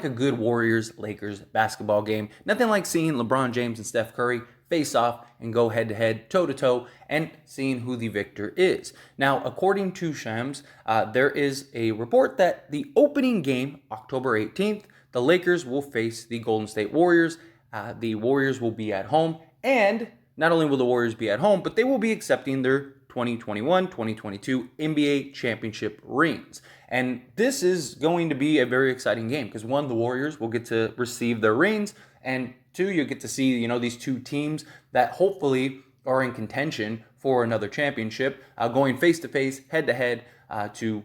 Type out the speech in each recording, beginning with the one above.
a good Warriors-Lakers basketball game. Nothing like seeing LeBron James and Steph Curry face off and go head-to-head, toe-to-toe, and seeing who the victor is. Now, according to Shams, there is a report that the opening game, October 18th, the Lakers will face the Golden State Warriors. The Warriors will be at home, and not only will the Warriors be at home, but they will be accepting their 2021-2022 NBA championship rings. And this is going to be a very exciting game because one, the Warriors will get to receive their rings, and two, you get to see, these two teams that hopefully are in contention for another championship, going face to face, head to head, to,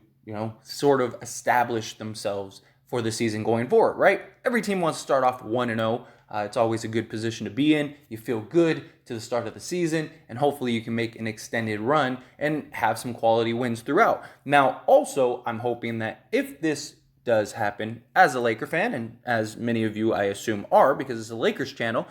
sort of establish themselves for the season going forward, right? Every team wants to start off 1-0. It's always a good position to be in. You feel good to the start of the season, and hopefully you can make an extended run and have some quality wins throughout. Now, also, I'm hoping that if this does happen, as a Laker fan, and as many of you I assume are, because it's a Lakers channel,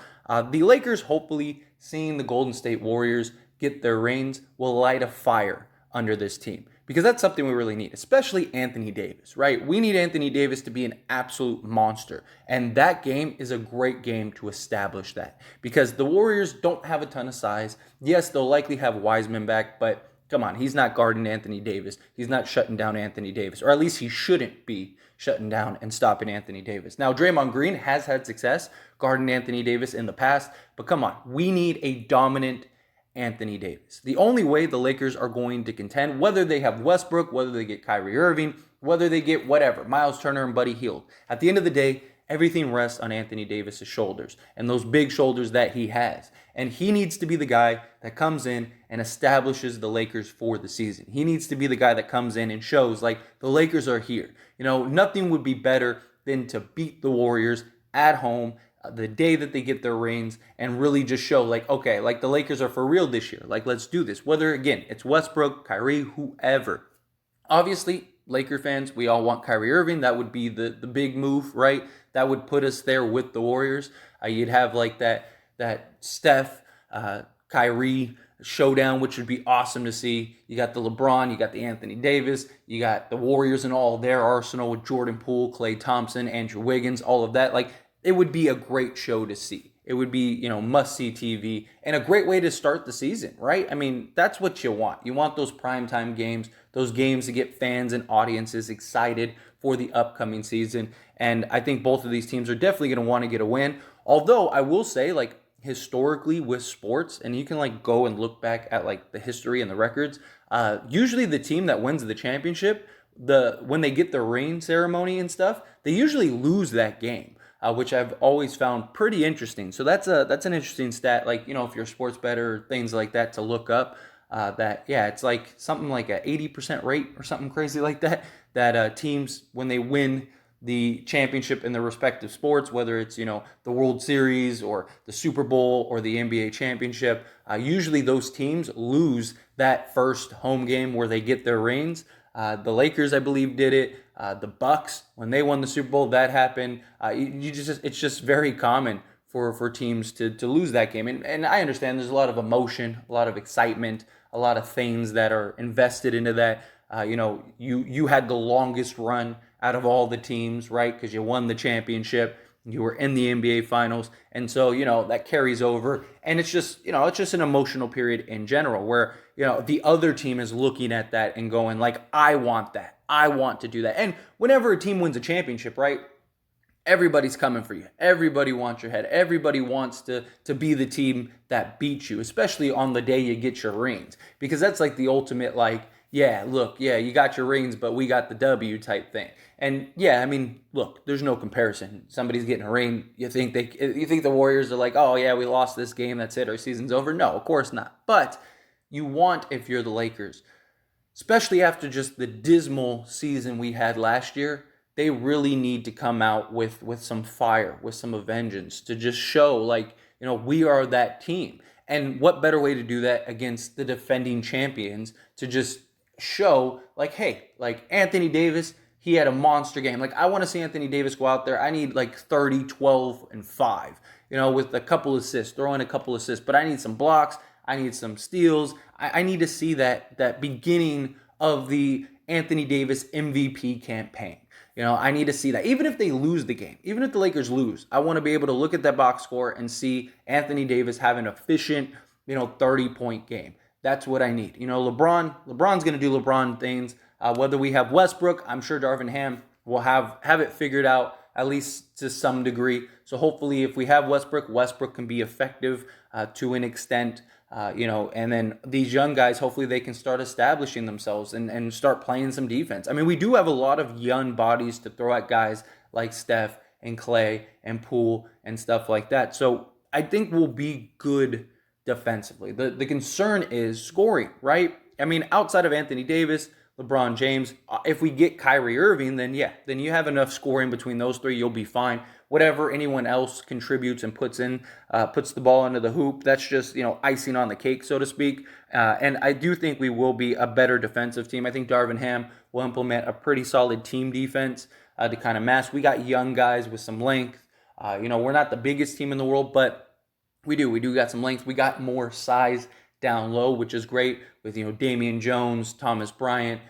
the Lakers hopefully seeing the Golden State Warriors get their rings will light a fire under this team. Because that's something we really need, especially Anthony Davis, right? We need Anthony Davis to be an absolute monster. And that game is a great game to establish that. Because the Warriors don't have a ton of size. Yes, they'll likely have Wiseman back, but come on, he's not guarding Anthony Davis. He's not shutting down Anthony Davis. Or at least he shouldn't be shutting down and stopping Anthony Davis. Now, Draymond Green has had success guarding Anthony Davis in the past. But come on, we need a dominant Anthony Davis. The only way the Lakers are going to contend, whether they have Westbrook, whether they get Kyrie Irving, whether they get whatever, Miles Turner and Buddy Hield, at the end of the day, everything rests on Anthony Davis's shoulders and those big shoulders that he has. And he needs to be the guy that comes in and establishes the Lakers for the season. He needs to be the guy that comes in and shows, like, the Lakers are here. Nothing would be better than to beat the Warriors at home the day that they get their rings and really just show, like, okay, like, the Lakers are for real this year. Like, let's do this. Whether, again, it's Westbrook, Kyrie, whoever. Obviously, Laker fans, we all want Kyrie Irving. That would be the big move, right? That would put us there with the Warriors. You'd have, like, that Steph, Kyrie showdown, which would be awesome to see. You got the LeBron, you got the Anthony Davis, you got the Warriors and all their arsenal with Jordan Poole, Klay Thompson, Andrew Wiggins, all of that. Like, it would be a great show to see. It would be, must-see TV and a great way to start the season, right? I mean, that's what you want. You want those primetime games, those games to get fans and audiences excited for the upcoming season. And I think both of these teams are definitely going to want to get a win. Although I will say, like, historically with sports, and you can, like, go and look back at, like, the history and the records, usually the team that wins the championship, when they get the ring ceremony and stuff, they usually lose that game. Which I've always found pretty interesting. So that's an interesting stat, like, if you're a sports bettor, things like that, to look up. It's like something like a 80% rate or something crazy like that, that teams, when they win the championship in their respective sports, whether it's, the World Series or the Super Bowl or the NBA championship, usually those teams lose that first home game where they get their rings. The Lakers, I believe, did it. The Bucks, when they won the Super Bowl, that happened. It's just very common for teams to lose that game. And I understand there's a lot of emotion, a lot of excitement, a lot of things that are invested into that. You had the longest run out of all the teams, right? Because you won the championship. You were in the NBA Finals. And so, that carries over. And it's just an emotional period in general where, the other team is looking at that and going, like, I want that. I want to do that. And whenever a team wins a championship, right, everybody's coming for you. Everybody wants your head. Everybody wants to be the team that beats you, especially on the day you get your rings. Because that's like the ultimate, like, you got your rings, but we got the W type thing. And yeah, I mean, look, there's no comparison. Somebody's getting a ring. You think the Warriors are like, oh yeah, we lost this game, that's it, our season's over? No, of course not. But you want, if you're the Lakers, especially after just the dismal season we had last year, they really need to come out with some fire, with some vengeance, to just show, like, we are that team. And what better way to do that against the defending champions, to just show, like, hey, like, Anthony Davis, he had a monster game. Like, I want to see Anthony Davis go out there. I need like 30, 12, and 5, with a couple assists, throw in a couple assists. But I need some blocks. I need some steals. I need to see that beginning of the Anthony Davis MVP campaign. I need to see that. Even if they lose the game, even if the Lakers lose, I want to be able to look at that box score and see Anthony Davis have an efficient, 30-point game. That's what I need. LeBron's going to do LeBron things. Whether we have Westbrook, I'm sure Darvin Ham will have it figured out, at least to some degree. So hopefully if we have Westbrook can be effective to an extent. And then these young guys, hopefully they can start establishing themselves and start playing some defense. I mean, we do have a lot of young bodies to throw at guys like Steph and Clay and Poole and stuff like that. So I think we'll be good defensively. The concern is scoring, right? I mean, outside of Anthony Davis, LeBron James, if we get Kyrie Irving, then you have enough scoring between those three, you'll be fine. Whatever anyone else contributes and puts the ball into the hoop, that's just, icing on the cake, so to speak. And I do think we will be a better defensive team. I think Darvin Ham will implement a pretty solid team defense to kind of mask. We got young guys with some length. We're not the biggest team in the world, but we do got some length. We got more size down low, which is great with, Damian Jones, Thomas Bryant,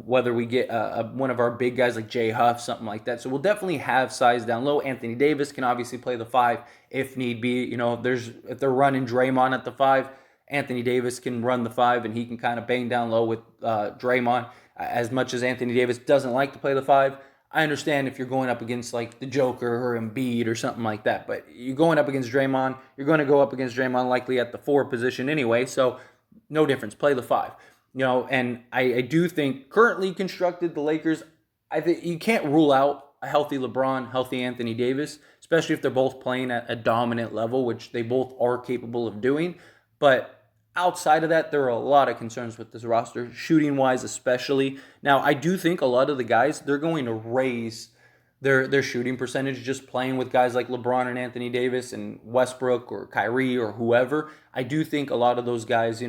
whether we get one of our big guys like Jay Huff, something like that. So we'll definitely have size down low. Anthony Davis can obviously play the 5 if need be. If they're running Draymond at the 5, Anthony Davis can run the 5 and he can kind of bang down low with Draymond. As much as Anthony Davis doesn't like to play the 5, I understand if you're going up against like the Joker or Embiid or something like that, but you're going up against Draymond, you're going to go up against Draymond likely at the 4 position anyway, so no difference. Play the 5. And I do think currently constructed the Lakers, I think you can't rule out a healthy LeBron, healthy Anthony Davis, especially if they're both playing at a dominant level, which they both are capable of doing. But outside of that, there are a lot of concerns with this roster, shooting-wise especially. Now, I do think a lot of the guys, they're going to raise their shooting percentage just playing with guys like LeBron and Anthony Davis and Westbrook or Kyrie or whoever. I do think a lot of those guys,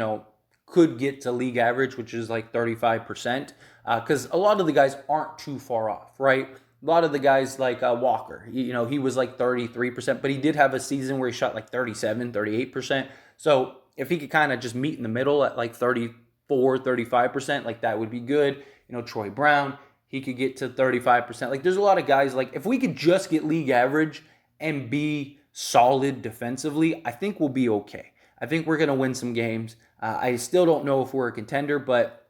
could get to league average, which is like 35%, because a lot of the guys aren't too far off, right? A lot of the guys like Walker, he was like 33%, but he did have a season where he shot like 37, 38%. So if he could kind of just meet in the middle at like 34, 35%, like that would be good. Troy Brown, he could get to 35%. Like there's a lot of guys, like if we could just get league average and be solid defensively, I think we'll be okay. I think we're going to win some games. I still don't know if we're a contender, but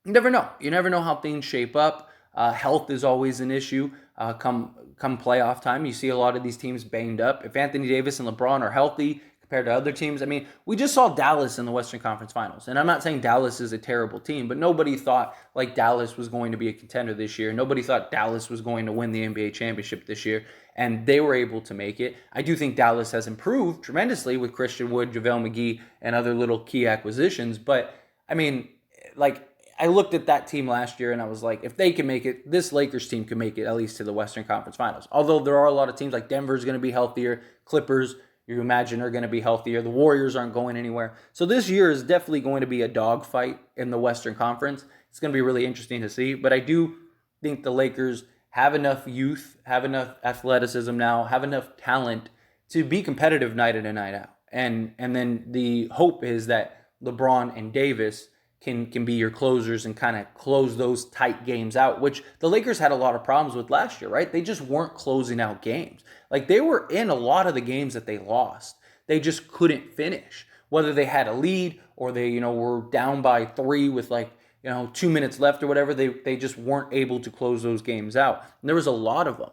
you never know. You never know how things shape up. Health is always an issue come playoff time. You see a lot of these teams banged up. If Anthony Davis and LeBron are healthy compared to other teams, I mean, we just saw Dallas in the Western Conference Finals. And I'm not saying Dallas is a terrible team, but nobody thought like Dallas was going to be a contender this year. Nobody thought Dallas was going to win the NBA championship this year. And they were able to make it. I do think Dallas has improved tremendously with Christian Wood, JaVale McGee, and other little key acquisitions. But, I mean, like, I looked at that team last year and I was like, if they can make it, this Lakers team can make it at least to the Western Conference Finals. Although there are a lot of teams like Denver's going to be healthier, Clippers, you imagine, are going to be healthier. The Warriors aren't going anywhere. So this year is definitely going to be a dogfight in the Western Conference. It's going to be really interesting to see. But I do think the Lakers have enough youth, have enough athleticism now, have enough talent to be competitive night in and night out. And then the hope is that LeBron and Davis can be your closers and kind of close those tight games out, which the Lakers had a lot of problems with last year, right? They just weren't closing out games. Like they were in a lot of the games that they lost. They just couldn't finish. Whether they had a lead or they, were down by 3 with 2 minutes left or whatever, they just weren't able to close those games out. And there was a lot of them.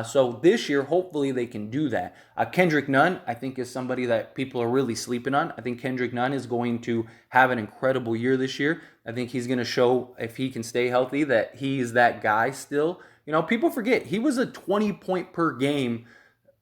So this year, hopefully they can do that. Kendrick Nunn, I think, is somebody that people are really sleeping on. I think Kendrick Nunn is going to have an incredible year this year. I think he's going to show, if he can stay healthy, that he's that guy still. People forget, he was a 20-point per game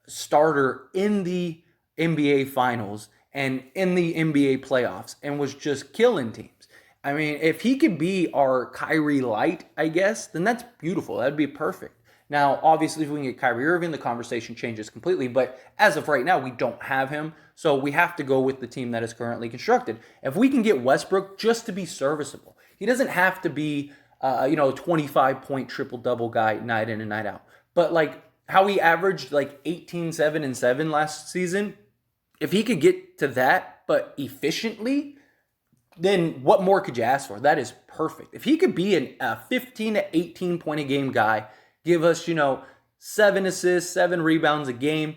starter in the NBA Finals and in the NBA playoffs and was just killing teams. I mean, if he could be our Kyrie light, I guess, then that's beautiful. That'd be perfect. Now, obviously, if we can get Kyrie Irving, the conversation changes completely. But as of right now, we don't have him. So we have to go with the team that is currently constructed. If we can get Westbrook just to be serviceable, he doesn't have to be, a 25-point triple-double guy night in and night out. But like how he averaged like 18, 7, and 7 last season, if he could get to that, but efficiently, then what more could you ask for? That is perfect. If he could be a 15 to 18 point a game guy, give us, 7 assists, 7 rebounds a game,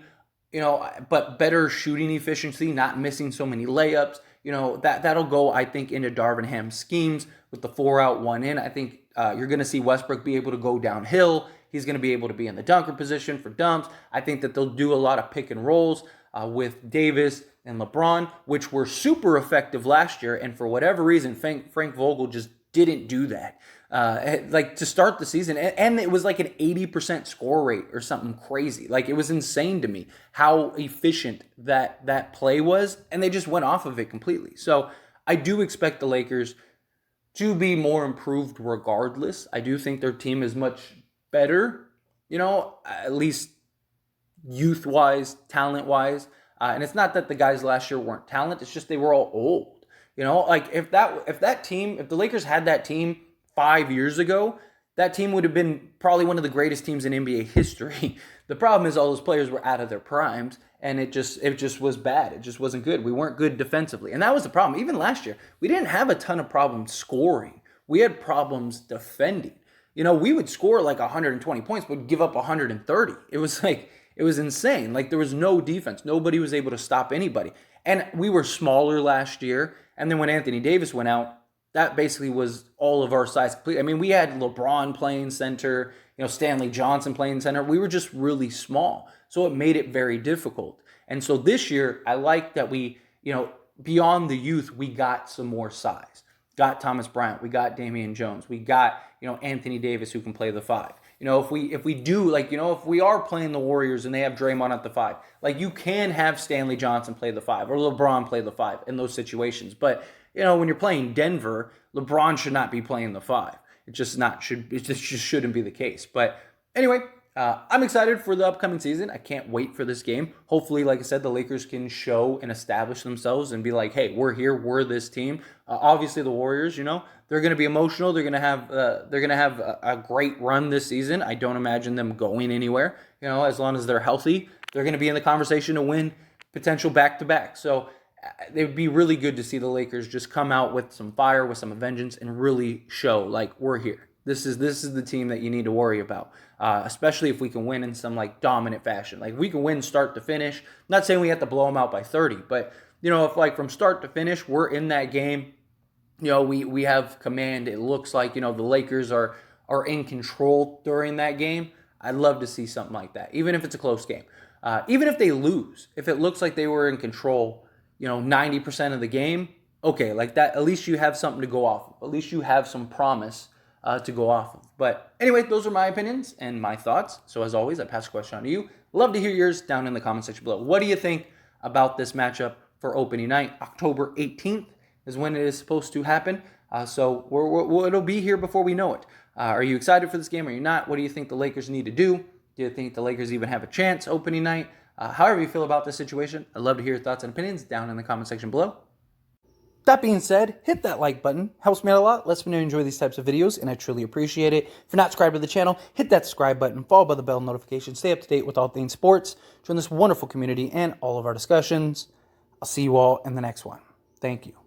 but better shooting efficiency, not missing so many layups, that'll go, I think, into Darvin Ham's schemes with the 4 out, 1 in. I think you're going to see Westbrook be able to go downhill. He's going to be able to be in the dunker position for dumps. I think that they'll do a lot of pick and rolls with Davis and LeBron, which were super effective last year. And for whatever reason, Frank Vogel just didn't do that. To start the season, and it was like an 80% score rate or something crazy. Like, it was insane to me how efficient that play was, and they just went off of it completely. So I do expect the Lakers to be more improved regardless. I do think their team is much better, at least youth-wise, talent-wise. And it's not that the guys last year weren't talented, it's just they were all old. If the Lakers had that team 5 years ago, that team would have been probably one of the greatest teams in NBA history. The problem is all those players were out of their primes, and it just was bad. It just wasn't good. We weren't good defensively. And that was the problem. Even last year, we didn't have a ton of problems scoring. We had problems defending. We would score like 120 points, but give up 130. It was insane. Like, there was no defense. Nobody was able to stop anybody. And we were smaller last year. And then when Anthony Davis went out, that basically was all of our size complete. I mean, we had LeBron playing center, Stanley Johnson playing center. We were just really small. So it made it very difficult. And so this year, I like that we, beyond the youth, we got some more size. Got Thomas Bryant. We got Damian Jones. We got, Anthony Davis, who can play the 5. If we are playing the Warriors and they have Draymond at the 5, you can have Stanley Johnson play the 5 or LeBron play the 5 in those situations. But, when you're playing Denver, LeBron should not be playing the 5. It just shouldn't be the case. But anyway, I'm excited for the upcoming season. I can't wait for this game. Hopefully, like I said, the Lakers can show and establish themselves and be like, hey, we're here. We're this team. Obviously, the Warriors, they're going to be emotional. They're going to have a great run this season. I don't imagine them going anywhere. As long as they're healthy, they're going to be in the conversation to win potential back-to-back. So it would be really good to see the Lakers just come out with some fire, with some vengeance, and really show, we're here. This is the team that you need to worry about, especially if we can win in some, dominant fashion. We can win start to finish. I'm not saying we have to blow them out by 30, but, if, from start to finish, we're in that game, we have command. It looks like, the Lakers are in control during that game. I'd love to see something like that, even if it's a close game. Even if they lose, if it looks like they were in control 90% of the game, okay, that, at least you have something to go off of. At least you have some promise to go off of. But anyway, those are my opinions and my thoughts. So as always, I pass the question on to you. Love to hear yours down in the comment section below. What do you think about this matchup for opening night? October 18th is when it is supposed to happen. So it'll be here before we know it. Are you excited for this game? Are you not? What do you think the Lakers need to do? Do you think the Lakers even have a chance opening night? However you feel about this situation, I'd love to hear your thoughts and opinions down in the comment section below. That being said, hit that like button. Helps me out a lot. Lets me know you enjoy these types of videos, and I truly appreciate it. If you're not subscribed to the channel, hit that subscribe button, followed by the bell notification. Stay up to date with all things sports. Join this wonderful community and all of our discussions. I'll see you all in the next one. Thank you.